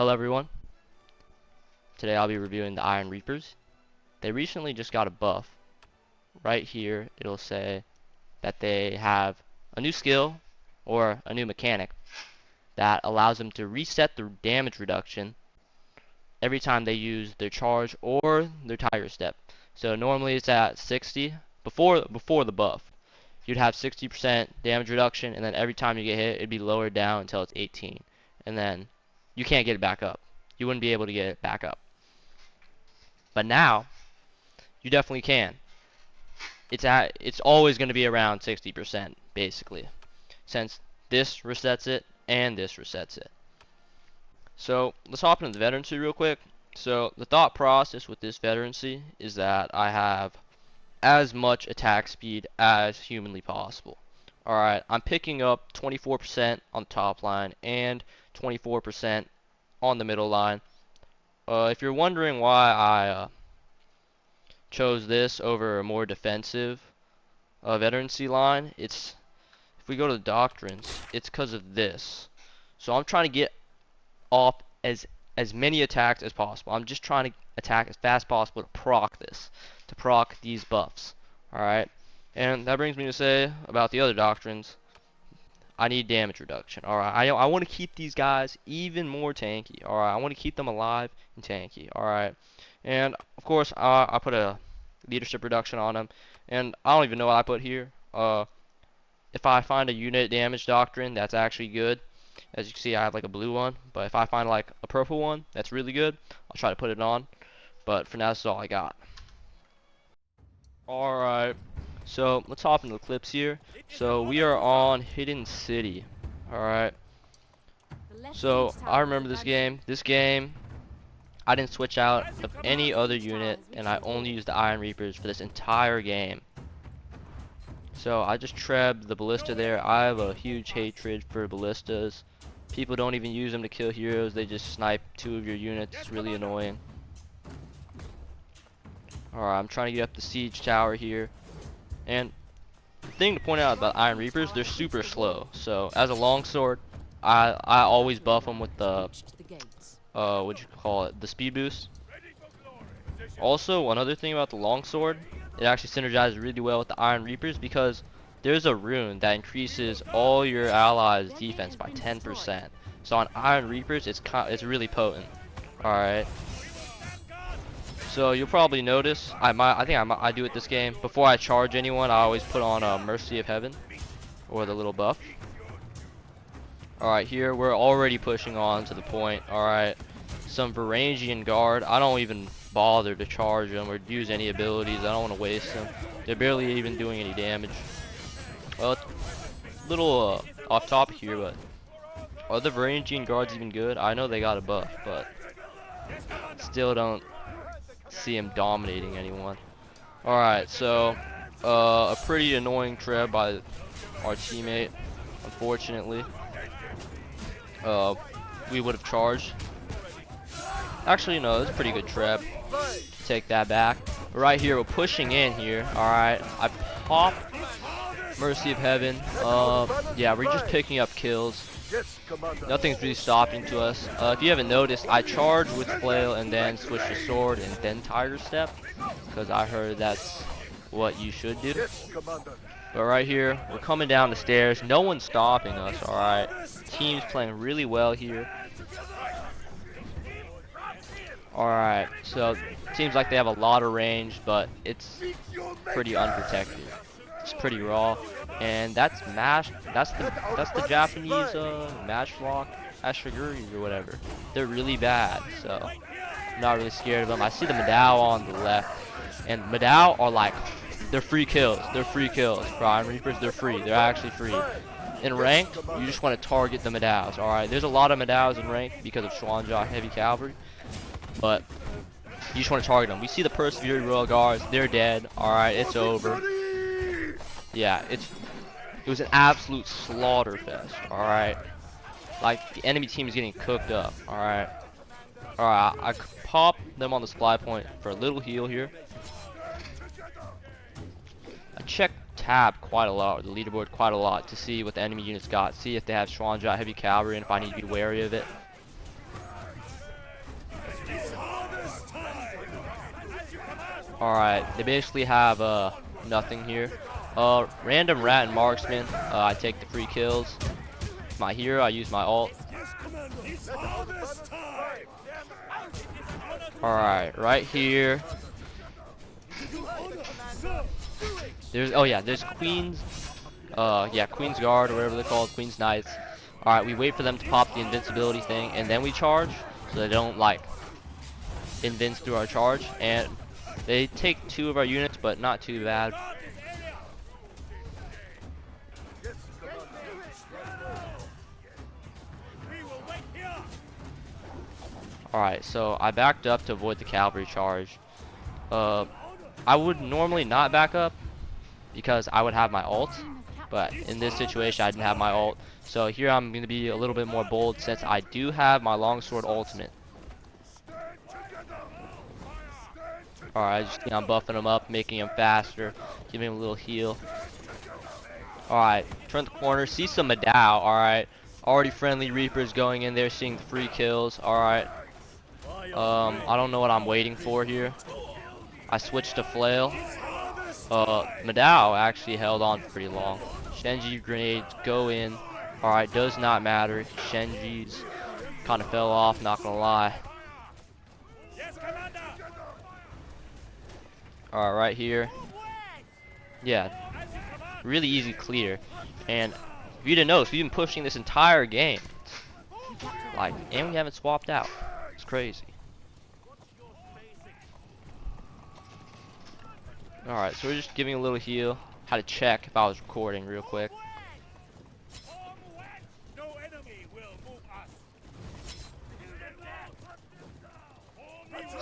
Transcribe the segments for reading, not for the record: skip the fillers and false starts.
Hello everyone, today I'll be reviewing the Iron Reapers. They recently just got a buff. Right here it'll say that they have a new skill or a new mechanic that allows them to reset the damage reduction every time they use their charge or their tiger step. So normally it's at 60 before the buff. You'd have 60% damage reduction, and then every time you get hit it'd be lowered down until it's 18, and then you can't get it back up. You wouldn't be able to get it back up. But now you definitely can. It's always going to be around 60% basically, since this resets it and this resets it. So let's hop into the veterancy real quick. So the thought process with this veterancy is that I have as much attack speed as humanly possible. Alright, I'm picking up 24% on the top line and 24% on the middle line. If you're wondering why I chose this over a more defensive veterancy line, if we go to the doctrines, it's because of this. So I'm trying to get off as many attacks as possible. I'm just trying to attack as fast as possible to proc this, to proc these buffs. Alright, and that brings me to say about the other doctrines, I need damage reduction. Alright, I want to keep these guys even more tanky. Alright, I want to keep them alive and tanky. Alright, and of course I put a leadership reduction on them, and I don't even know what I put here. If I find a unit damage doctrine that's actually good, as you can see I have like a blue one, but if I find like a purple one that's really good, I'll try to put it on, but for now this is all I got. Alright, so let's hop into the clips here. So we are on Hidden City. Alright, so I remember this game. I didn't switch out of any other unit, and I only used the Iron Reapers for this entire game. So I just trebbed the ballista there. I have a huge hatred for ballistas. People don't even use them to kill heroes. They just snipe two of your units. It's really annoying. Alright, I'm trying to get up the siege tower here. And the thing to point out about Iron Reapers, they're super slow. So as a longsword, I always buff them with the what'd you call it, the speed boost. Also, one other thing about the longsword, it actually synergizes really well with the Iron Reapers because there's a rune that increases all your allies' defense by 10%. So on Iron Reapers, it's really potent. All right. So you'll probably notice I do it this game. Before I charge anyone, I always put on Mercy of Heaven, or the little buff. Alright, here we're already pushing on to the point. Alright, some Varangian Guard. I don't even bother to charge them or use any abilities. I don't want to waste them. They're barely even doing any damage. Well, it's a little off topic here, but are the Varangian Guards even good? I know they got a buff, but still don't see him dominating anyone. Alright, so a pretty annoying treb by our teammate, unfortunately. We would have charged. Actually, no, it's a pretty good treb. Take that back. Right here, we're pushing in here. Alright, I pop Mercy of Heaven. Yeah, we're just picking up kills. Nothing's really stopping to us. If you haven't noticed, I charge with flail and then switch to sword and then tiger step, because I heard that's what you should do. But right here, we're coming down the stairs. No one's stopping us. All right, team's playing really well here. All right, so seems like they have a lot of range, but it's pretty unprotected. It's pretty raw. And that's the Japanese Matchlock Ashiguri or whatever. They're really bad, so I'm not really scared of them. I see the Madao on the left, and Madao are like, they're free kills. They're free kills. Iron Reapers, they're free. They're actually free. In ranked, you just want to target the Madaos. All right, there's a lot of Madaos in ranked because of Xuanjia Heavy Cavalry, but you just want to target them. We see the Persevere Royal Guards. They're dead. All right, it's over. Yeah, it was an absolute slaughter fest. All right, like the enemy team is getting cooked up. All right, I pop them on the supply point for a little heal here. I check tab quite a lot, or the leaderboard quite a lot, to see what the enemy units got, see if they have Xuanjia Heavy Cavalry and if I need to be wary of it. Alright, they basically have nothing here. Random rat and marksman. I take the free kills. My hero, I use my ult. Alright, right here. There's Queen's Queen's Guard or whatever they're called, Queen's Knights. Alright, we wait for them to pop the invincibility thing and then we charge so they don't like invince through our charge, and they take 2 of our units, but not too bad. Alright, so I backed up to avoid the cavalry charge. I would normally not back up because I would have my ult, but in this situation I didn't have my ult. So here I'm going to be a little bit more bold since I do have my longsword ultimate. Alright, I'm buffing him up, making him faster, giving him a little heal. Alright, turn the corner, see some Madao. Alright, already friendly Reapers going in there, seeing the free kills. Alright, I don't know what I'm waiting for here. I switched to flail. Madao actually held on pretty long. Shenji grenades go in. Alright, does not matter. Shenji's kind of fell off, not gonna lie. Alright, right here. Yeah, really easy clear. And if you didn't notice, we've been pushing this entire game. Like, and we haven't swapped out. It's crazy. Alright, so we're just giving a little heal. Had to check if I was recording real quick.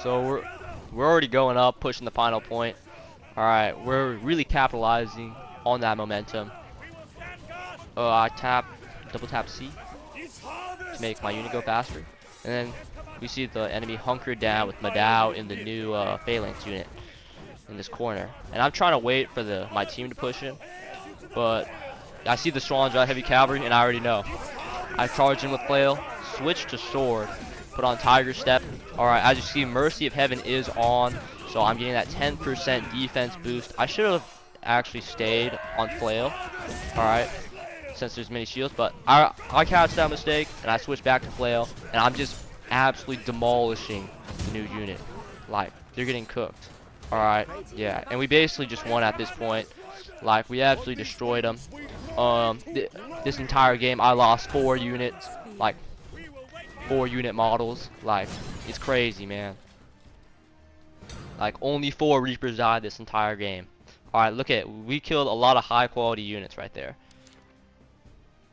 So we're already going up, pushing the final point. Alright, we're really capitalizing on that momentum. I double tap C to make my unit go faster. And then we see the enemy hunkered down with Madao in the new phalanx unit in this corner. And I'm trying to wait for my team to push in, but I see the Swans out heavy cavalry and I already know. I charge in with flail, switch to sword, put on Tiger Step. Alright, as you see, Mercy of Heaven is on, so I'm getting that 10% defense boost. I should have actually stayed on flail, alright, since there's many shields, but I catch that mistake and I switch back to flail, and I'm just absolutely demolishing the new unit. Like, they're getting cooked. Alright, yeah, and we basically just won at this point. Like, we absolutely destroyed them. This entire game I lost 4 units, like 4 unit models. Like, it's crazy, man. Like, only 4 Reapers died this entire game. Alright, look at, we killed a lot of high quality units right there.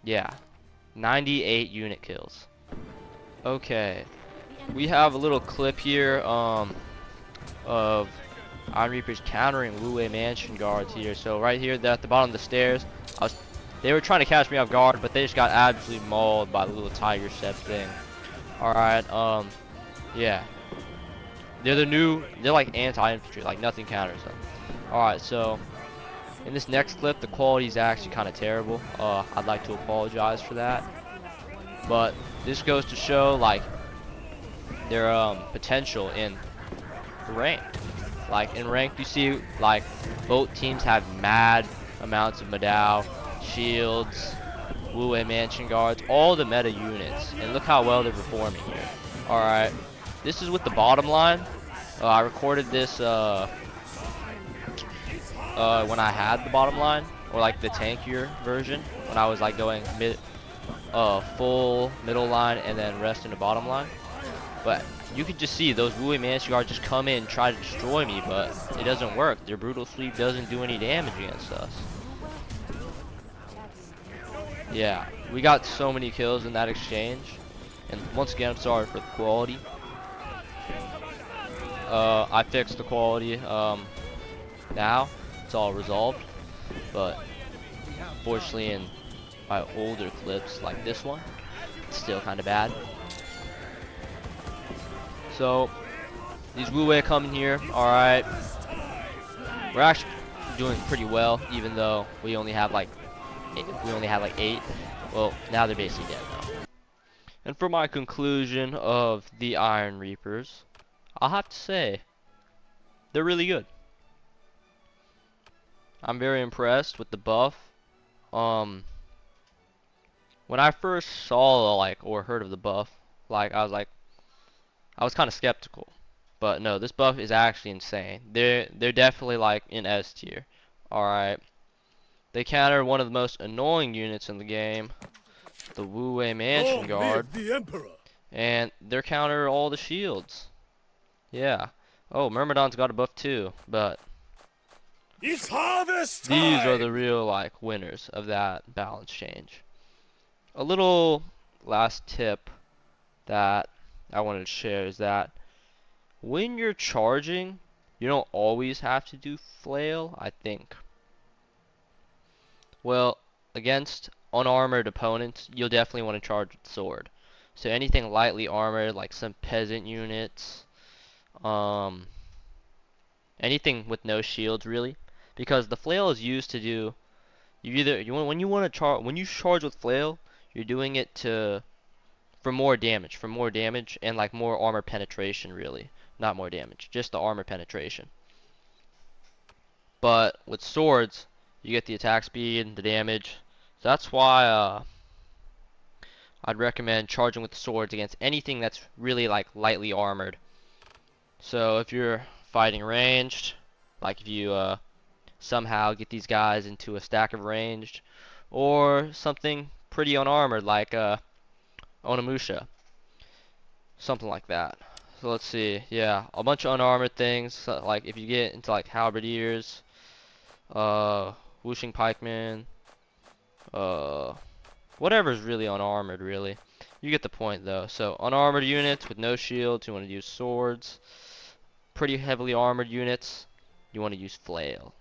Yeah, 98 unit kills. Okay, we have a little clip here of Iron Reapers countering Wu Wei Mansion guards here. So right here, they're at the bottom of the stairs. They were trying to catch me off guard, but they just got absolutely mauled by the little Tiger Step thing. Alright, yeah. They're like anti-infantry, like nothing counters them. Alright, so in this next clip, the quality is actually kind of terrible. I'd like to apologize for that. But this goes to show like their potential in rank. Like in ranked, you see like both teams have mad amounts of Madao, shields, Wu Wei Mansion guards, all the meta units, and look how well they're performing here. Alright, this is with the bottom line. I recorded this when I had the bottom line, or like the tankier version, when I was like going full middle line and then rest in the bottom line. But you could just see those Wu Wei Mansion guards just come in and try to destroy me, but it doesn't work. Their brutal sweep doesn't do any damage against us. Yeah, we got so many kills in that exchange, and once again, I'm sorry for the quality. I fixed the quality. Now it's all resolved, but unfortunately, in my older clips like this one, it's still kind of bad. So these Wu Wei coming here. All right, we're actually doing pretty well, even though we only have like 8. Well, now they're basically dead though. And for my conclusion of the Iron Reapers, I'll have to say they're really good. I'm very impressed with the buff. Um, when I first saw like or heard of the buff, I was kind of skeptical. But no, this buff is actually insane. They're definitely like in S tier. All right. They counter one of the most annoying units in the game, the Wu Wei Mansion Long Guard, live the Emperor! and they're counter all the shields. Yeah. Oh, Myrmidon's got a buff too, but It's harvest these are the time! real like winners of that balance change. A little last tip that I wanted to share is that when you're charging, you don't always have to do flail, I think. Well, against unarmored opponents, you'll definitely want to charge with sword. So anything lightly armored, like some peasant units, um, anything with no shields really, because the flail is used to do. When you want to charge when you charge with flail, you're doing it to for more damage and like more armor penetration really, not more damage, just the armor penetration. But with swords, you get the attack speed, the damage. So that's why I'd recommend charging with the swords against anything that's really like lightly armored. So if you're fighting ranged, like if you somehow get these guys into a stack of ranged, or something pretty unarmored like Onimusha, something like that. So let's see, yeah, a bunch of unarmored things, so, like if you get into like halberdiers, whooshing pikemen, uh, whatever's really unarmored, really. You get the point, though. So, unarmored units with no shields, you want to use swords. Pretty heavily armored units, you want to use flail.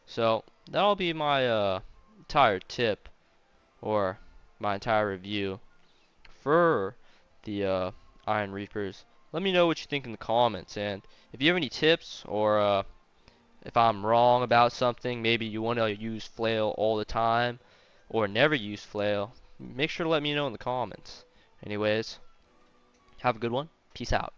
So, that'll be my entire tip, or my entire review for the Iron Reapers. Let me know what you think in the comments, and if you have any tips, or if I'm wrong about something, maybe you want to use flail all the time, or never use flail, make sure to let me know in the comments. Anyways, have a good one. Peace out.